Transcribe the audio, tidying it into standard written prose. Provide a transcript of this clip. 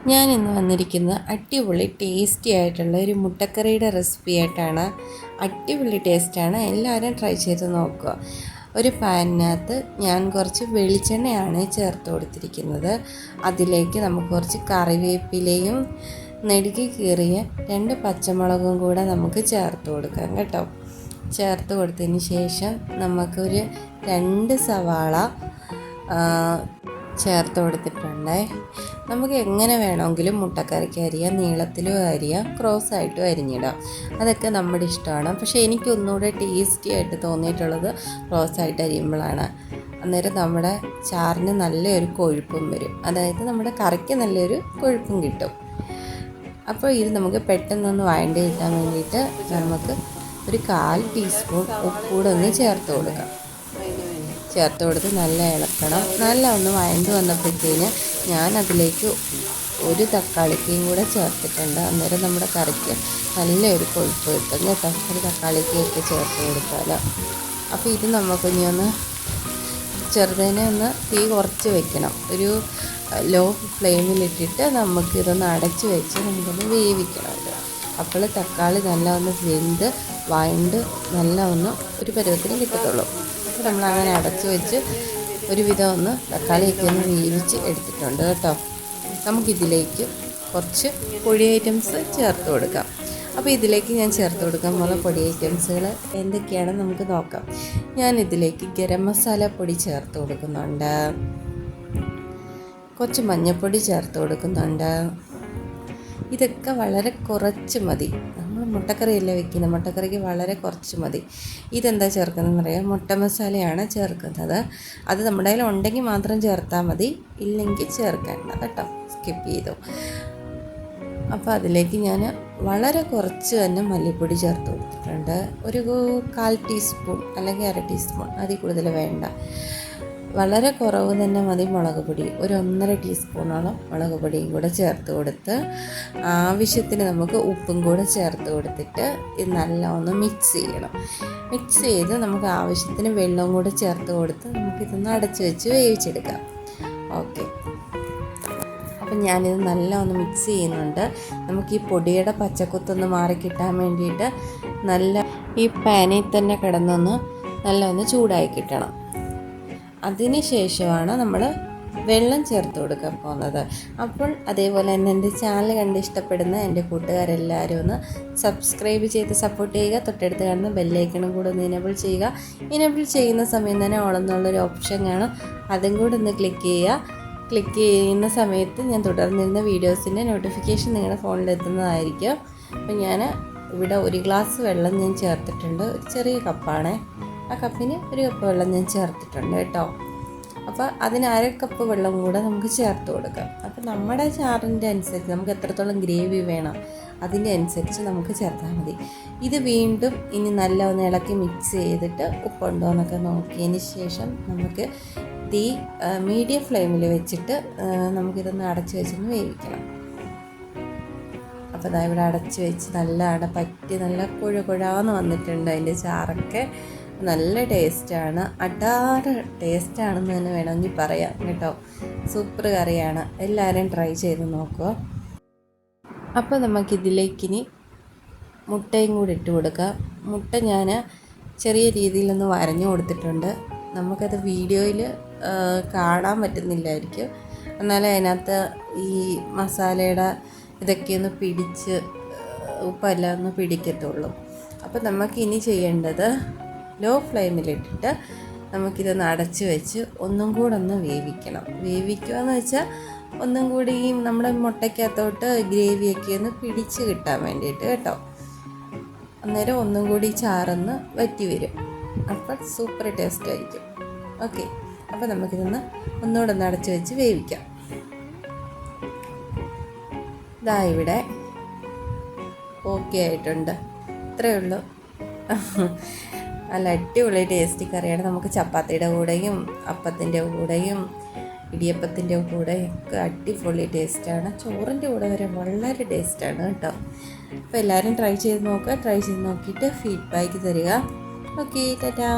ഞാൻ ഇന്ന് വന്നിരിക്കുന്നത് അടിപൊളി ടേസ്റ്റി ആയിട്ടുള്ള ഒരു മുട്ടക്കറിയുടെ റെസിപ്പി ആയിട്ടാണ്. അടിപൊളി ടേസ്റ്റാണ്, എല്ലാവരും ട്രൈ ചെയ്ത് നോക്കുക. ഒരു പാനിനകത്ത് ഞാൻ കുറച്ച് വെളിച്ചെണ്ണയാണ് ചേർത്ത് കൊടുത്തിരിക്കുന്നത്. അതിലേക്ക് നമുക്ക് കുറച്ച് കറിവേപ്പിലയും നെടുകി കീറിയ 2 പച്ചമുളകും കൂടെ നമുക്ക് ചേർത്ത് കൊടുക്കാം കേട്ടോ. ചേർത്ത് കൊടുത്തതിന് ശേഷം നമുക്കൊരു 2 സവാള ചേർത്ത് കൊടുത്തിട്ടുണ്ട്. നമുക്ക് എങ്ങനെ വേണമെങ്കിലും മുട്ടക്കറിക്ക് അരിയാം, നീളത്തിലും അരിയാം, ക്രോസായിട്ടും അരിഞ്ഞിടാം. അതൊക്കെ നമ്മുടെ ഇഷ്ടമാണ്. പക്ഷേ എനിക്ക് ഒന്നുകൂടെ ടേസ്റ്റി ആയിട്ട് തോന്നിയിട്ടുള്ളത് ക്രോസായിട്ട് അരിയുമ്പോഴാണ്. അന്നേരം നമ്മുടെ ചാറിന് നല്ലൊരു കൊഴുപ്പും വരും, അതായത് നമ്മുടെ കറിക്ക് നല്ലൊരു കൊഴുപ്പും കിട്ടും. അപ്പോൾ ഇത് നമുക്ക് പെട്ടെന്നൊന്ന് വഴണ്ടി കിട്ടാൻ വേണ്ടിയിട്ട് നമുക്ക് ഒരു 1/4 ടീസ്പൂൺ ഉപ്പ് കൂടെ ഒന്ന് ചേർത്ത് കൊടുക്കാം. ചേർത്ത് കൊടുത്ത് നല്ല ഇളക്കണം. നല്ല ഒന്ന് വഴണ്ട് വന്നപ്പോഴത്തേന് ഞാൻ അതിലേക്ക് ഒരു തക്കാളിക്കയും കൂടെ ചേർത്തിട്ടുണ്ട്. അന്നേരം നമ്മുടെ കറിക്ക് നല്ലൊരു കൊഴുപ്പ് കിട്ടും കേട്ടോ, ഒരു തക്കാളിക്കയൊക്കെ ചേർത്ത് കൊടുത്താൽ. അപ്പോൾ ഇത് നമുക്കിനി ഒന്ന് ചെറുതിനെ ഒന്ന് തീ കുറച്ച് വെക്കണം. ഒരു ലോ ഫ്ലെയിമിലിട്ടിട്ട് നമുക്കിതൊന്ന് അടച്ച് വെച്ച് നമുക്കൊന്ന് വേവിക്കണം. അപ്പോൾ തക്കാളി നല്ല ഒന്ന് വെന്ത് വഴണ്ട് നല്ല ഒന്ന് ഒരു പരുവത്തിന് കിട്ടത്തുള്ളൂ. അപ്പോൾ നമ്മളങ്ങനെ അടച്ച് വെച്ച് ഒരുവിധം ഒന്ന് തക്കാളിയൊക്കെ ഒന്ന് വേവിച്ച് എടുത്തിട്ടുണ്ട് കേട്ടോ. നമുക്കിതിലേക്ക് കുറച്ച് പൊടി ഐറ്റംസ് ചേർത്ത് കൊടുക്കാം. അപ്പോൾ ഇതിലേക്ക് ഞാൻ ചേർത്ത് കൊടുക്കാൻ പോകുന്ന പൊടി ഐറ്റംസുകൾ എന്തൊക്കെയാണെന്ന് നമുക്ക് നോക്കാം. ഞാൻ ഇതിലേക്ക് ഗരം മസാല പൊടി ചേർത്ത് കൊടുക്കുന്നുണ്ട്, കുറച്ച് മഞ്ഞൾപ്പൊടി ചേർത്ത് കൊടുക്കുന്നുണ്ട്. ഇതൊക്കെ വളരെ കുറച്ച് മതി. നമ്മൾ മുട്ടക്കറിയല്ലേ വെക്കുന്നത്, മുട്ടക്കറിക്ക് വളരെ കുറച്ച് മതി. ഇതെന്താ ചേർക്കുന്നതെന്ന് പറയാം, മുട്ട മസാലയാണ് ചേർക്കുന്നത്. അത് നമ്മുടെ കയ്യിൽ ഉണ്ടെങ്കിൽ മാത്രം ചേർത്താൽ മതി, ഇല്ലെങ്കിൽ ചേർക്കേണ്ട കേട്ടോ, സ്കിപ്പ് ചെയ്തു. അപ്പോൾ അതിലേക്ക് ഞാൻ വളരെ കുറച്ച് തന്നെ മല്ലിപ്പൊടി ചേർത്ത് കൊടുത്തിട്ടുണ്ട്. ഒരു 1/4 ടീസ്പൂൺ അല്ലെങ്കിൽ 1/2 ടീസ്പൂൺ, അതിൽ കൂടുതൽ വേണ്ട. വളരെ കുറവ് തന്നെ മതി മുളക് പൊടി. ഒരു 1.5 ടീസ്പൂണോളം മുളക് പൊടിയും കൂടെ ചേർത്ത് കൊടുത്ത് ആവശ്യത്തിന് നമുക്ക് ഉപ്പും കൂടെ ചേർത്ത് കൊടുത്തിട്ട് ഇത് നല്ല ഒന്ന് മിക്സ് ചെയ്യണം. മിക്സ് ചെയ്ത് നമുക്ക് ആവശ്യത്തിന് വെള്ളവും കൂടെ ചേർത്ത് കൊടുത്ത് നമുക്കിതൊന്ന് അടച്ച് വെച്ച് വേവിച്ചെടുക്കാം. ഓക്കെ, അപ്പം ഞാനിത് നല്ല ഒന്ന് മിക്സ് ചെയ്യുന്നുണ്ട്. നമുക്ക് ഈ പൊടിയുടെ പച്ചക്കുത്തൊന്ന് മാറിക്കിട്ടാൻ വേണ്ടിയിട്ട് നല്ല ഈ പാനിൽ തന്നെ കിടന്നൊന്ന് നല്ല ഒന്ന് ചൂടായി കിട്ടണം. അതിന് ശേഷമാണ് നമ്മൾ വെള്ളം ചേർത്ത് കൊടുക്കാൻ പോകുന്നത്. അപ്പോൾ അതേപോലെ തന്നെ എൻ്റെ ചാനൽ കണ്ട് ഇഷ്ടപ്പെടുന്ന എൻ്റെ കൂട്ടുകാരെല്ലാവരും ഒന്ന് സബ്സ്ക്രൈബ് ചെയ്ത് സപ്പോർട്ട് ചെയ്യുക. തൊട്ടടുത്ത് കാണുന്ന ബെല്ലൈക്കണും കൂടെ ഒന്ന് ഇനേബിൾ ചെയ്യുക. ഇനേബിൾ ചെയ്യുന്ന സമയം തന്നെ ഓൾ എന്നുള്ളൊരു ഓപ്ഷൻ കാണും, അതും കൂടെ ഒന്ന് ക്ലിക്ക് ചെയ്യുക. ക്ലിക്ക് ചെയ്യുന്ന സമയത്ത് ഞാൻ തുടർന്നിരുന്ന വീഡിയോസിൻ്റെ നോട്ടിഫിക്കേഷൻ നിങ്ങളുടെ ഫോണിൽ എത്തുന്നതായിരിക്കും. അപ്പോൾ ഞാൻ ഇവിടെ 1 ഗ്ലാസ് വെള്ളം ഞാൻ ചേർത്തിട്ടുണ്ട്. ഒരു ചെറിയ കപ്പാണ്, ആ കപ്പിന് 1 കപ്പ് വെള്ളം ഞാൻ ചേർത്തിട്ടുണ്ട് കേട്ടോ. അപ്പോൾ അതിന് 1/2 കപ്പ് വെള്ളം കൂടെ നമുക്ക് ചേർത്ത് കൊടുക്കാം. അപ്പോൾ നമ്മുടെ ചാറിൻ്റെ അനുസരിച്ച് നമുക്ക് എത്രത്തോളം ഗ്രേവി വേണം അതിൻ്റെ അനുസരിച്ച് നമുക്ക് ചേർത്താൽ മതി. ഇത് വീണ്ടും ഇനി നല്ല ഒന്ന് ഇളക്കി മിക്സ് ചെയ്തിട്ട് ഉപ്പുണ്ടോ എന്നൊക്കെ നോക്കിയതിന് ശേഷം നമുക്ക് തീ മീഡിയം ഫ്ലെയിമിൽ വെച്ചിട്ട് നമുക്കിതൊന്ന് അടച്ച് വെച്ചൊന്ന് വേവിക്കണം. അപ്പോൾ അതാ ഇവിടെ അടച്ച് വെച്ച് നല്ല പറ്റി നല്ല കുഴാന്ന് വന്നിട്ടുണ്ട്. അതിൻ്റെ ചാറൊക്കെ നല്ല ടേസ്റ്റാണ്, അടാറ് ടേസ്റ്റാണെന്ന് തന്നെ വേണമെങ്കിൽ പറയാം കേട്ടോ. സൂപ്പർ കറിയാണ്, എല്ലാവരും ട്രൈ ചെയ്ത് നോക്കുക. അപ്പോൾ നമുക്കിതിലേക്കിനി മുട്ടയും കൂടി ഇട്ട് കൊടുക്കാം. മുട്ട ഞാൻ ചെറിയ രീതിയിലൊന്ന് വരഞ്ഞു കൊടുത്തിട്ടുണ്ട്. നമുക്കത് വീഡിയോയിൽ കാണാൻ പറ്റുന്നില്ലായിരിക്കും, എന്നാലും അതിനകത്ത് ഈ മസാലയുടെ ഇതൊക്കെ ഒന്ന് പിടിച്ച് ഉപ്പെല്ലാം ഒന്ന് പിടിക്കത്തുള്ളൂ. അപ്പോൾ നമുക്കിനി ചെയ്യേണ്ടത് ലോ ഫ്ലെയിമിലിട്ടിട്ട് നമുക്കിതൊന്ന് അടച്ച് വെച്ച് ഒന്നും കൂടെ ഒന്ന് വേവിക്കണം. വേവിക്കുക എന്ന് വെച്ചാൽ ഒന്നും കൂടി ഈ നമ്മുടെ മുട്ടയ്ക്കകത്തോട്ട് ഗ്രേവിയൊക്കെ ഒന്ന് പിടിച്ച് കിട്ടാൻ വേണ്ടിയിട്ട് കേട്ടോ. അന്നേരം ഒന്നും കൂടി ചാറൊന്ന് വറ്റി വരും, അപ്പോൾ സൂപ്പർ ടേസ്റ്റ് ആയിരിക്കും. ഓക്കെ, അപ്പോൾ നമുക്കിതൊന്ന് ഒന്നുകൂടെ ഒന്ന് അടച്ച് വെച്ച് വേവിക്കാം. ഇതാ ഇവിടെ ഓക്കെ ആയിട്ടുണ്ട്. ഇത്രയേ ഉള്ളൂ. നല്ല അടിപൊളി ടേസ്റ്റി കറിയാണ്. നമുക്ക് ചപ്പാത്തിയുടെ കൂടെയും അപ്പത്തിൻ്റെ കൂടെയും ഇടിയപ്പത്തിൻ്റെ കൂടെയും ഒക്കെ അടിപൊളി ടേസ്റ്റാണ്. ചോറിൻ്റെ കൂടെ വരെ വളരെ ടേസ്റ്റാണ് കേട്ടോ. അപ്പോൾ എല്ലാവരും ട്രൈ ചെയ്ത് നോക്കുക. ട്രൈ ചെയ്ത് നോക്കിയിട്ട് ഫീഡ്ബാക്ക് തരിക. ഓക്കെ, ടാറ്റാ.